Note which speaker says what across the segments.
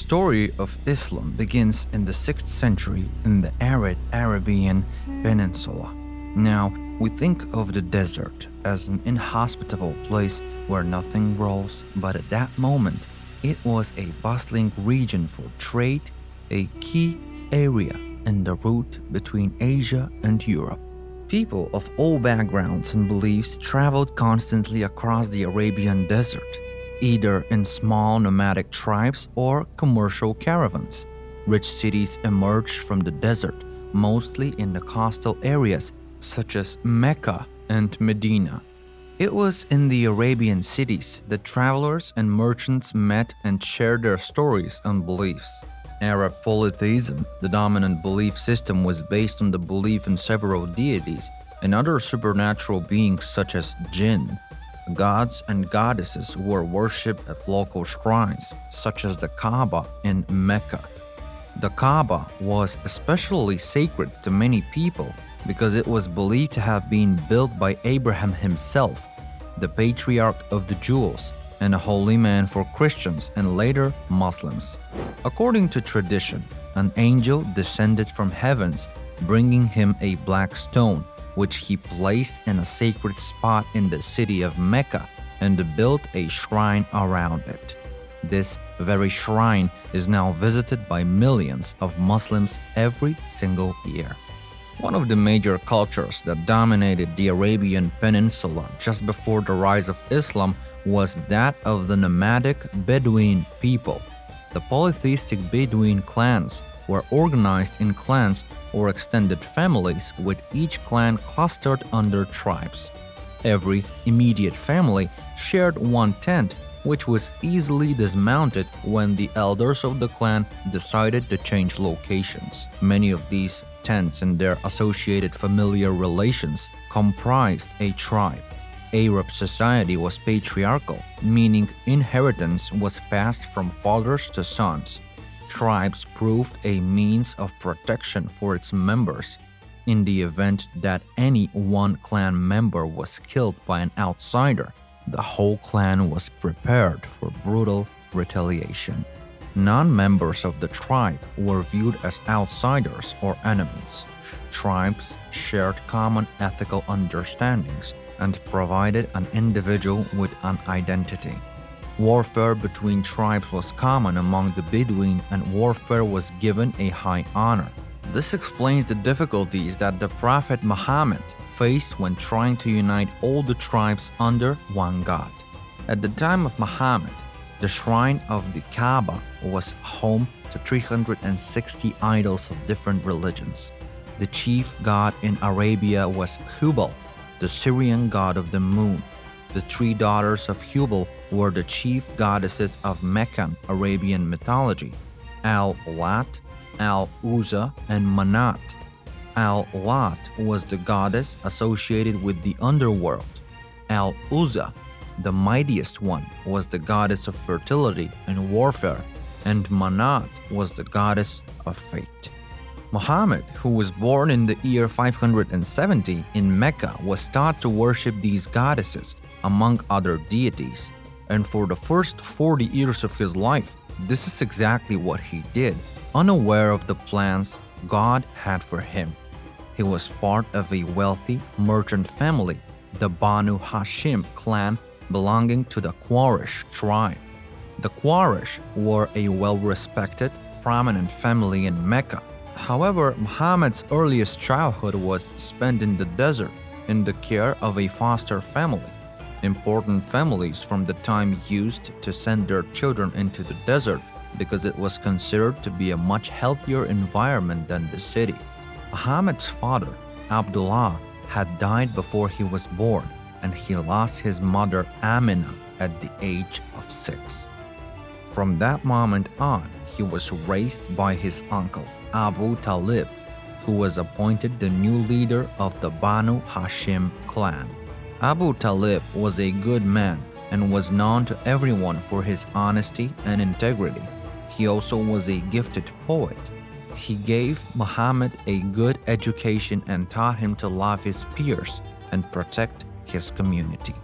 Speaker 1: story of Islam begins in the 6th century in the arid Arabian Peninsula. Now, we think of the desert as an inhospitable place where nothing grows, but at that moment, it was a bustling region for trade, a key area in the route between Asia and Europe. People of all backgrounds and beliefs traveled constantly across the Arabian desert, either in small nomadic tribes or commercial caravans. Rich cities emerged from the desert, mostly in the coastal areas such as Mecca and Medina. It was in the Arabian cities that travelers and merchants met and shared their stories and beliefs. Arab polytheism, the dominant belief system, was based on the belief in several deities and other supernatural beings such as jinn. Gods and goddesses were worshipped at local shrines, such as the Kaaba in Mecca. The Kaaba was especially sacred to many people because it was believed to have been built by Abraham himself, the patriarch of the Jews, and a holy man for Christians and later Muslims. According to tradition, an angel descended from heavens, bringing him a black stone, which he placed in a sacred spot in the city of Mecca and built a shrine around it. This very shrine is now visited by millions of Muslims every single year. One of the major cultures that dominated the Arabian Peninsula just before the rise of Islam was that of the nomadic Bedouin people. The polytheistic Bedouin clans were organized in clans or extended families, with each clan clustered under tribes. Every immediate family shared one tent, which was easily dismounted when the elders of the clan decided to change locations. Many of these tents and their associated familiar relations comprised a tribe. Arab society was patriarchal, meaning inheritance was passed from fathers to sons. Tribes proved a means of protection for its members. In the event that any one clan member was killed by an outsider, the whole clan was prepared for brutal retaliation. Non-members of the tribe were viewed as outsiders or enemies. Tribes shared common ethical understandings and provided an individual with an identity. Warfare between tribes was common among the Bedouin, and warfare was given a high honor. This explains the difficulties that the Prophet Muhammad faced when trying to unite all the tribes under one God. At the time of Muhammad, the shrine of the Kaaba was home to 360 idols of different religions. The chief god in Arabia was Hubal, the Syrian god of the moon. The three daughters of Hubal were the chief goddesses of Meccan Arabian mythology: Al-Lat, Al-Uzza, and Manat. Al-Lat was the goddess associated with the underworld. Al-Uzza, the mightiest one, was the goddess of fertility and warfare, and Manat was the goddess of fate. Muhammad, who was born in the year 570 in Mecca, was taught to worship these goddesses, among other deities. And for the first 40 years of his life, this is exactly what he did, unaware of the plans God had for him. He was part of a wealthy merchant family, the Banu Hashim clan belonging to the Quraysh tribe. The Quraysh were a well-respected, prominent family in Mecca. However, Muhammad's earliest childhood was spent in the desert in the care of a foster family. Important families from the time used to send their children into the desert because it was considered to be a much healthier environment than the city. Muhammad's father, Abdullah, had died before he was born, and he lost his mother Amina at the age of 6. From that moment on, he was raised by his uncle, Abu Talib, who was appointed the new leader of the Banu Hashim clan. Abu Talib was a good man and was known to everyone for his honesty and integrity. He also was a gifted poet. He gave Muhammad a good education and taught him to love his peers and protect his community.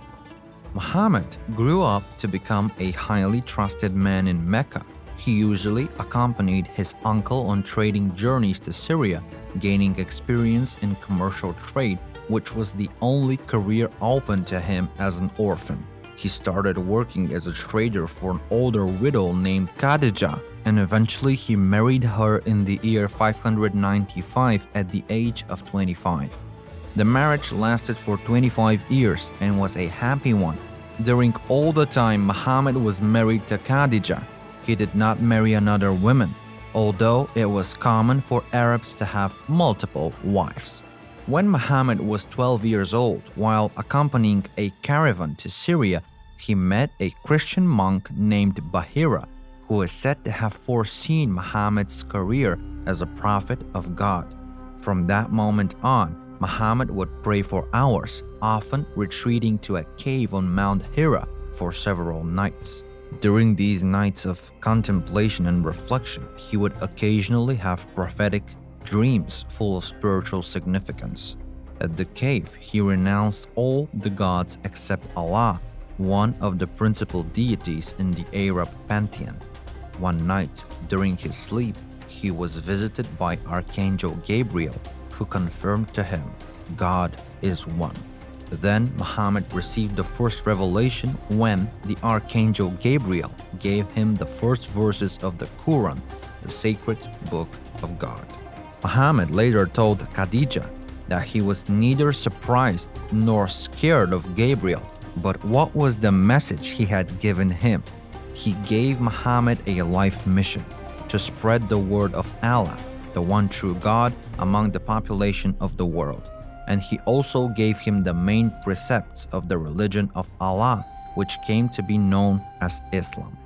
Speaker 1: Muhammad grew up to become a highly trusted man in Mecca. He usually accompanied his uncle on trading journeys to Syria, gaining experience in commercial trade, which was the only career open to him as an orphan. He started working as a trader for an older widow named Khadijah, and eventually he married her in the year 595 at the age of 25. The marriage lasted for 25 years and was a happy one. During all the time Muhammad was married to Khadijah, he did not marry another woman, although it was common for Arabs to have multiple wives. When Muhammad was 12 years old, while accompanying a caravan to Syria, he met a Christian monk named Bahira, who is said to have foreseen Muhammad's career as a prophet of God. From that moment on, Muhammad would pray for hours, often retreating to a cave on Mount Hira for several nights. During these nights of contemplation and reflection, he would occasionally have prophetic dreams full of spiritual significance. At the cave, he renounced all the gods except Allah, one of the principal deities in the Arab pantheon. One night, during his sleep, he was visited by Archangel Gabriel, who confirmed to him, God is one. Then Muhammad received the first revelation when the Archangel Gabriel gave him the first verses of the Quran, the sacred book of God. Muhammad later told Khadijah that he was neither surprised nor scared of Gabriel, but what was the message he had given him? He gave Muhammad a life mission to spread the word of Allah, the one true God, among the population of the world. And he also gave him the main precepts of the religion of Allah, which came to be known as Islam.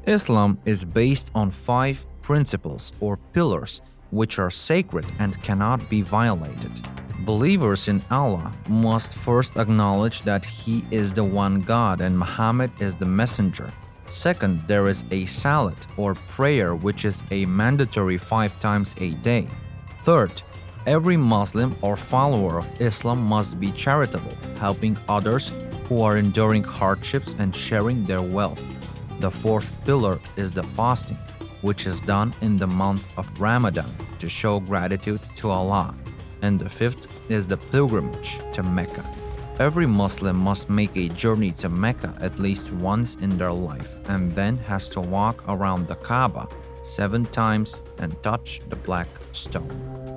Speaker 1: Islam is based on 5 principles or pillars which are sacred and cannot be violated. Believers in Allah must first acknowledge that He is the one God and Muhammad is the messenger. Second, there is a salat or prayer which is a mandatory 5 times a day. Third, every Muslim or follower of Islam must be charitable, helping others who are enduring hardships and sharing their wealth. The fourth pillar is the fasting, which is done in the month of Ramadan to show gratitude to Allah. And the fifth is the pilgrimage to Mecca. Every Muslim must make a journey to Mecca at least once in their life and then has to walk around the Kaaba 7 times and touch the black stone.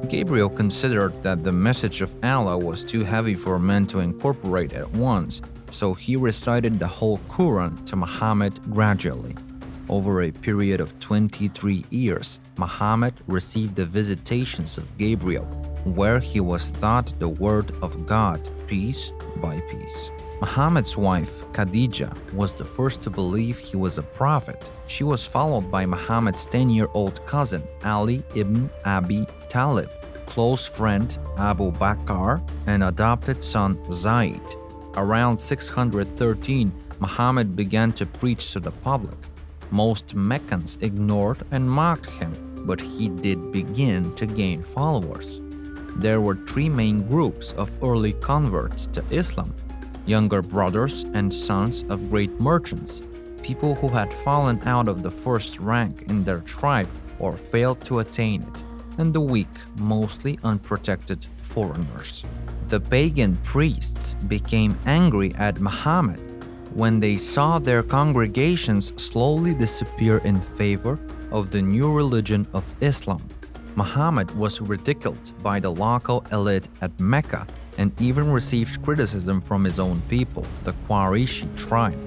Speaker 1: Gabriel considered that the message of Allah was too heavy for men to incorporate at once, so he recited the whole Quran to Muhammad gradually. Over a period of 23 years, Muhammad received the visitations of Gabriel, where he was taught the word of God piece by piece. Muhammad's wife, Khadijah, was the first to believe he was a prophet. She was followed by Muhammad's 10-year-old cousin, Ali ibn Abi Talib, close friend Abu Bakr, and adopted son Zayd. Around 613, Muhammad began to preach to the public. Most Meccans ignored and mocked him, but he did begin to gain followers. There were 3 main groups of early converts to Islam: younger brothers and sons of great merchants, people who had fallen out of the first rank in their tribe or failed to attain it, and the weak, mostly unprotected foreigners. The pagan priests became angry at Muhammad when they saw their congregations slowly disappear in favor of the new religion of Islam. Muhammad was ridiculed by the local elite at Mecca and even received criticism from his own people, the Qurayshi tribe.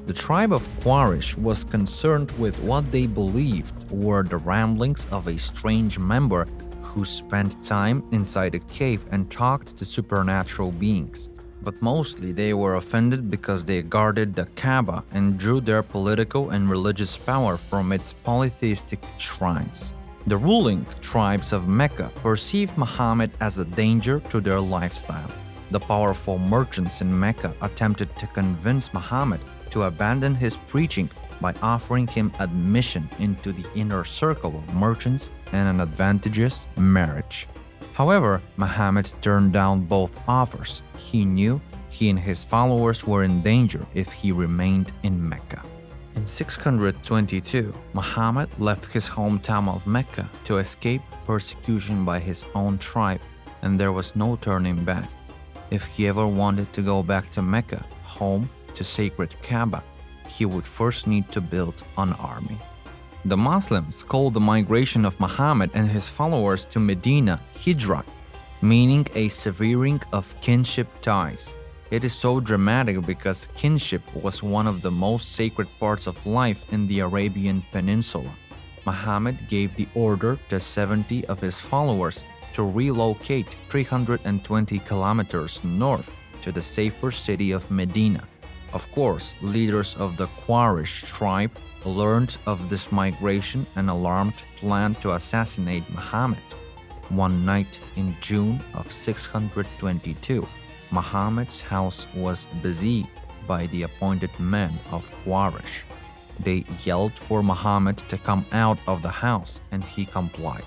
Speaker 1: The tribe of Quraysh was concerned with what they believed were the ramblings of a strange member who spent time inside a cave and talked to supernatural beings. But mostly they were offended because they guarded the Kaaba and drew their political and religious power from its polytheistic shrines. The ruling tribes of Mecca perceived Muhammad as a danger to their lifestyle. The powerful merchants in Mecca attempted to convince Muhammad to abandon his preaching by offering him admission into the inner circle of merchants and an advantageous marriage. However, Muhammad turned down both offers. He knew he and his followers were in danger if he remained in Mecca. In 622, Muhammad left his hometown of Mecca to escape persecution by his own tribe, and there was no turning back. If he ever wanted to go back to Mecca, home to sacred Kaaba, he would first need to build an army. The Muslims call the migration of Muhammad and his followers to Medina Hijra, meaning a severing of kinship ties. It is so dramatic because kinship was one of the most sacred parts of life in the Arabian Peninsula. Muhammad gave the order to 70 of his followers to relocate 320 kilometers north to the safer city of Medina. Of course, leaders of the Quraysh tribe learned of this migration and alarmed planned to assassinate Muhammad. One night in June of 622, Muhammad's house was besieged by the appointed men of Quraysh. They yelled for Muhammad to come out of the house and he complied.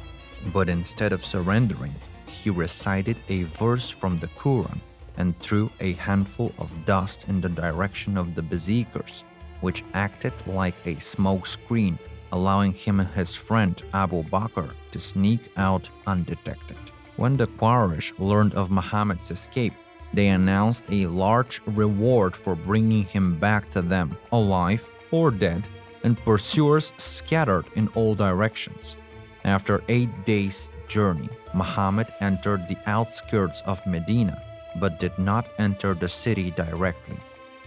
Speaker 1: But instead of surrendering, he recited a verse from the Quran and threw a handful of dust in the direction of the besiegers, which acted like a smoke screen, allowing him and his friend Abu Bakr to sneak out undetected. When the Quraysh learned of Muhammad's escape, they announced a large reward for bringing him back to them, alive or dead, and pursuers scattered in all directions. After 8 days' journey, Muhammad entered the outskirts of Medina, but did not enter the city directly.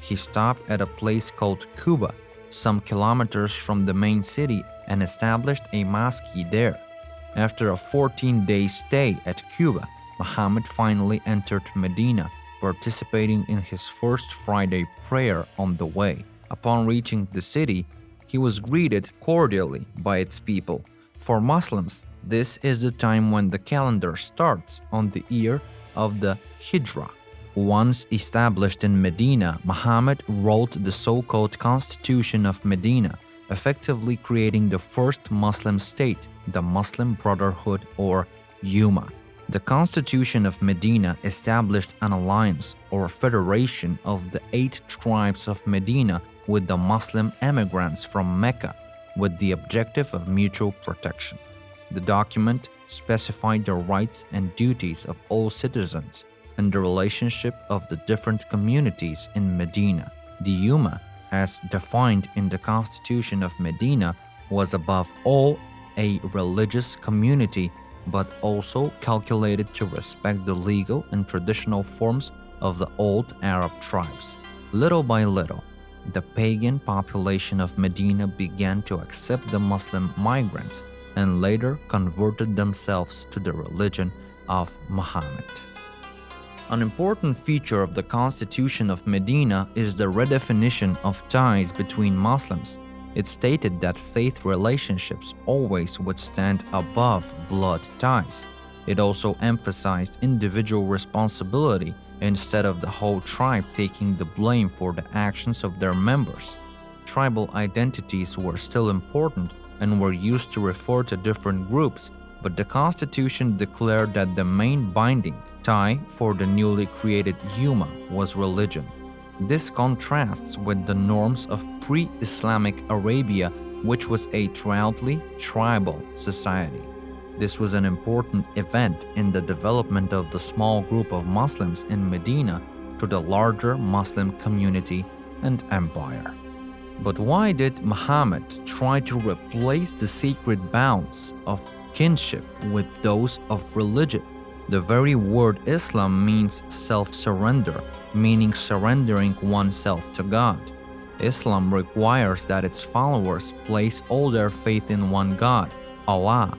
Speaker 1: He stopped at a place called Quba, some kilometers from the main city, and established a mosque there. After a 14-day stay at Quba, Muhammad finally entered Medina, participating in his first Friday prayer on the way. Upon reaching the city, he was greeted cordially by its people. For Muslims, this is the time when the calendar starts on the year of the Hijra. Once established in Medina, Muhammad wrote the so-called Constitution of Medina, effectively creating the first Muslim state, the Muslim Brotherhood or Ummah. The Constitution of Medina established an alliance or federation of the 8 tribes of Medina with the Muslim emigrants from Mecca, with the objective of mutual protection. The document specified the rights and duties of all citizens and the relationship of the different communities in Medina. The Ummah, as defined in the Constitution of Medina, was above all a religious community, but also calculated to respect the legal and traditional forms of the old Arab tribes. Little by little, the pagan population of Medina began to accept the Muslim migrants and later converted themselves to the religion of Muhammad. An important feature of the Constitution of Medina is the redefinition of ties between Muslims. It stated that faith relationships always would stand above blood ties. It also emphasized individual responsibility instead of the whole tribe taking the blame for the actions of their members. Tribal identities were still important and were used to refer to different groups, but the Constitution declared that the main binding tie for the newly created Ummah was religion. This contrasts with the norms of pre-Islamic Arabia, which was a proudly tribal society. This was an important event in the development of the small group of Muslims in Medina to the larger Muslim community and empire. But why did Muhammad try to replace the sacred bonds of kinship with those of religion? The very word Islam means self-surrender, meaning surrendering oneself to God. Islam requires that its followers place all their faith in one God, Allah.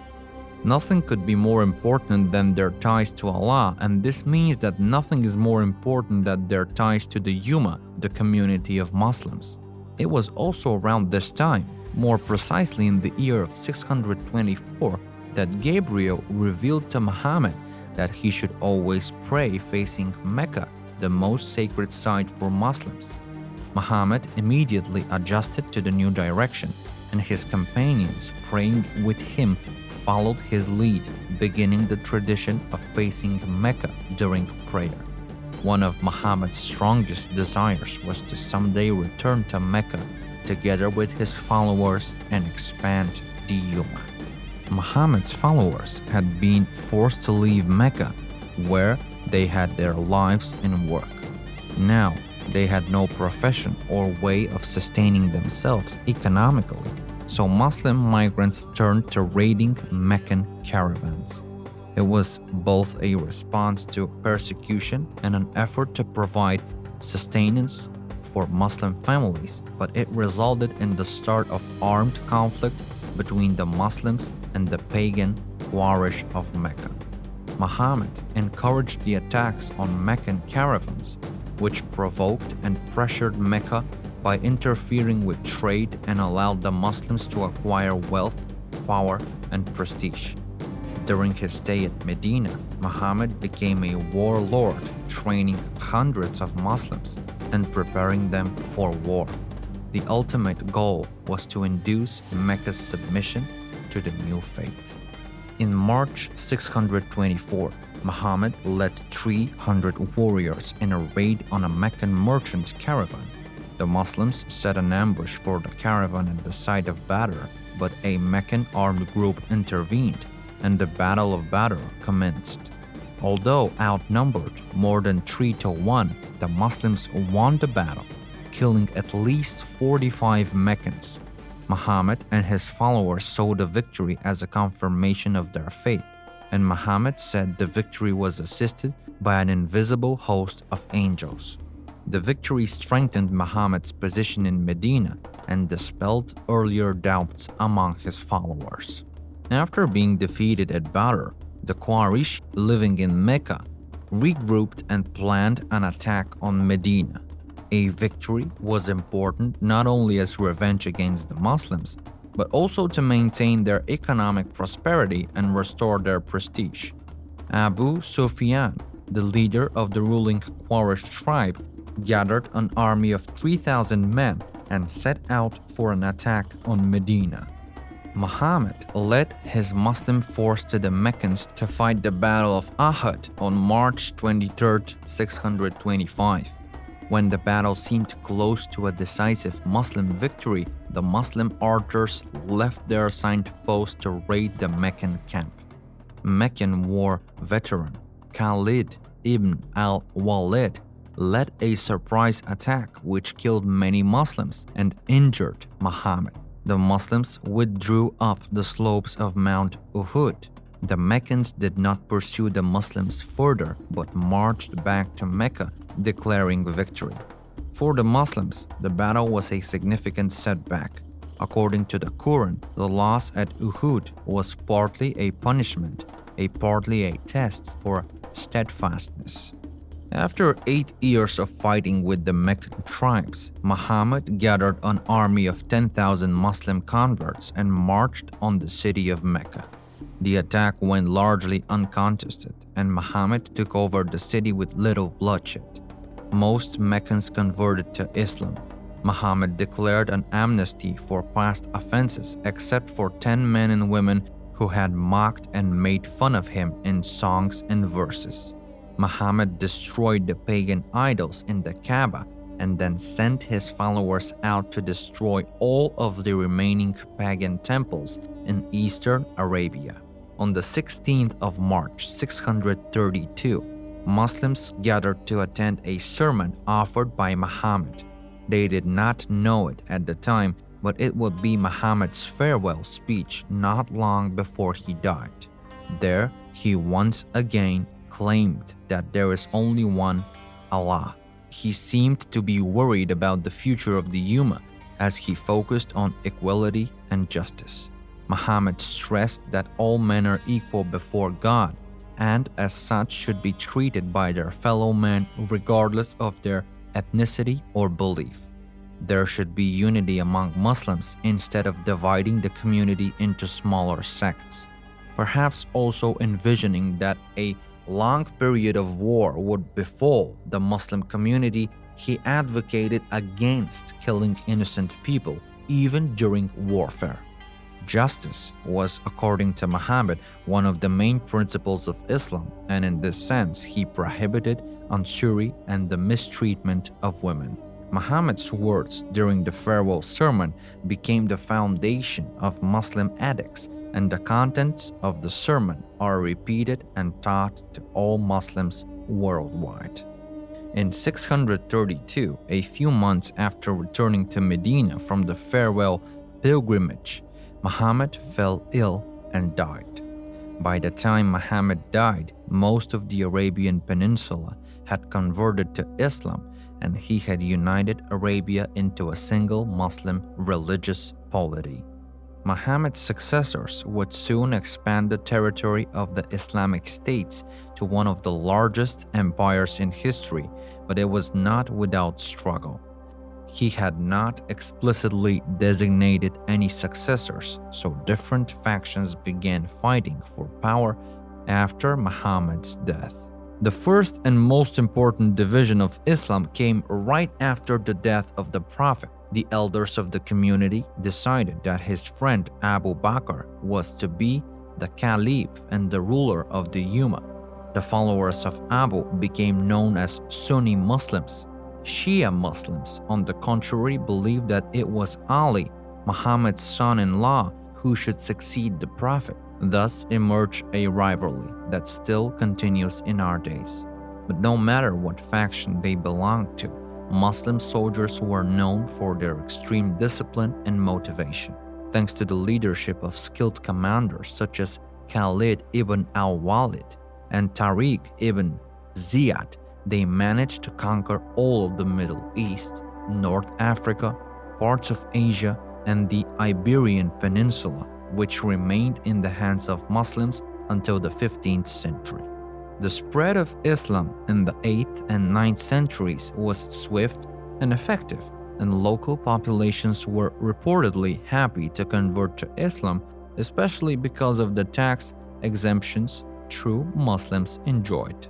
Speaker 1: Nothing could be more important than their ties to Allah, and this means that nothing is more important than their ties to the Ummah, the community of Muslims. It was also around this time, more precisely in the year of 624, that Gabriel revealed to Muhammad that he should always pray facing Mecca, the most sacred site for Muslims. Muhammad immediately adjusted to the new direction, and his companions praying with him followed his lead, beginning the tradition of facing Mecca during prayer. One of Muhammad's strongest desires was to someday return to Mecca together with his followers and expand the Ummah. Muhammad's followers had been forced to leave Mecca, where they had their lives and work. Now, they had no profession or way of sustaining themselves economically, so Muslim migrants turned to raiding Meccan caravans. It was both a response to persecution and an effort to provide sustenance for Muslim families, but it resulted in the start of armed conflict between the Muslims and the pagan Quraysh of Mecca. Muhammad encouraged the attacks on Meccan caravans, which provoked and pressured Mecca by interfering with trade and allowed the Muslims to acquire wealth, power, and prestige. During his stay at Medina, Muhammad became a warlord, training hundreds of Muslims and preparing them for war. The ultimate goal was to induce Mecca's submission to the new faith. In March 624, Muhammad led 300 warriors in a raid on a Meccan merchant caravan. The Muslims set an ambush for the caravan at the site of Badr, but a Meccan armed group intervened, and the Battle of Badr commenced. Although outnumbered more than 3-1, the Muslims won the battle, killing at least 45 Meccans. Muhammad and his followers saw the victory as a confirmation of their faith, and Muhammad said the victory was assisted by an invisible host of angels. The victory strengthened Muhammad's position in Medina and dispelled earlier doubts among his followers. After being defeated at Badr, the Quraysh living in Mecca regrouped and planned an attack on Medina. A victory was important not only as revenge against the Muslims, but also to maintain their economic prosperity and restore their prestige. Abu Sufyan, the leader of the ruling Quraysh tribe, gathered an army of 3,000 men and set out for an attack on Medina. Muhammad led his Muslim force to the Meccans to fight the Battle of Uhud on March 23, 625. When the battle seemed close to a decisive Muslim victory, the Muslim archers left their assigned post to raid the Meccan camp. Meccan war veteran Khalid ibn al-Walid led a surprise attack which killed many Muslims and injured Muhammad. The Muslims withdrew up the slopes of Mount Uhud. The Meccans did not pursue the Muslims further but marched back to Mecca, declaring victory. For the Muslims, the battle was a significant setback. According to the Quran, the loss at Uhud was partly a punishment, partly a test for steadfastness. After 8 years of fighting with the Meccan tribes, Muhammad gathered an army of 10,000 Muslim converts and marched on the city of Mecca. The attack went largely uncontested, and Muhammad took over the city with little bloodshed. Most Meccans converted to Islam. Muhammad declared an amnesty for past offenses except for 10 men and women who had mocked and made fun of him in songs and verses. Muhammad destroyed the pagan idols in the Kaaba and then sent his followers out to destroy all of the remaining pagan temples in eastern Arabia. On the 16th of March 632, Muslims gathered to attend a sermon offered by Muhammad. They did not know it at the time, but it would be Muhammad's farewell speech not long before he died. There, he once again claimed that there is only one Allah. He seemed to be worried about the future of the Ummah as he focused on equality and justice. Muhammad stressed that all men are equal before God and as such should be treated by their fellow men regardless of their ethnicity or belief. There should be unity among Muslims instead of dividing the community into smaller sects. Perhaps also envisioning that a long period of war would befall the Muslim community, he advocated against killing innocent people, even during warfare. Justice was, according to Muhammad, one of the main principles of Islam, and in this sense, he prohibited usury and the mistreatment of women. Muhammad's words during the farewell sermon became the foundation of Muslim edicts, and the contents of the sermon are repeated and taught to all Muslims worldwide. In 632, a few months after returning to Medina from the farewell pilgrimage, Muhammad fell ill and died. By the time Muhammad died, most of the Arabian Peninsula had converted to Islam, and he had united Arabia into a single Muslim religious polity. Muhammad's successors would soon expand the territory of the Islamic states to one of the largest empires in history, but it was not without struggle. He had not explicitly designated any successors, so different factions began fighting for power after Muhammad's death. The first and most important division of Islam came right after the death of the Prophet. The elders of the community decided that his friend Abu Bakr was to be the caliph and the ruler of the Ummah. The followers of Abu became known as Sunni Muslims. Shia Muslims, on the contrary, believed that it was Ali, Muhammad's son-in-law, who should succeed the Prophet. Thus emerged a rivalry that still continues in our days. But no matter what faction they belonged to, Muslim soldiers were known for their extreme discipline and motivation. Thanks to the leadership of skilled commanders such as Khalid ibn al-Walid and Tariq ibn Ziyad, they managed to conquer all of the Middle East, North Africa, parts of Asia, and the Iberian Peninsula, which remained in the hands of Muslims until the 15th century. The spread of Islam in the 8th and 9th centuries was swift and effective, and local populations were reportedly happy to convert to Islam, especially because of the tax exemptions true Muslims enjoyed.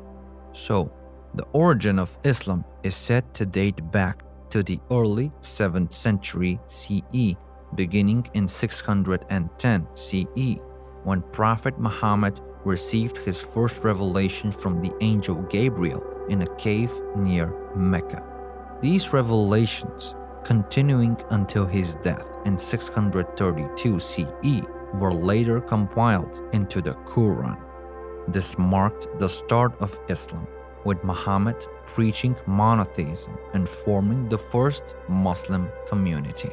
Speaker 1: So, the origin of Islam is said to date back to the early 7th century CE, beginning in 610 CE, when Prophet Muhammad received his first revelation from the angel Gabriel in a cave near Mecca. These revelations, continuing until his death in 632 CE, were later compiled into the Quran. This marked the start of Islam, with Muhammad preaching monotheism and forming the first Muslim community.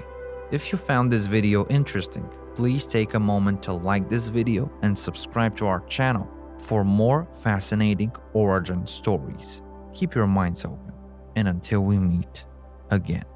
Speaker 1: If you found this video interesting, please take a moment to like this video and subscribe to our channel for more fascinating origin stories. Keep your minds open, and until we meet again.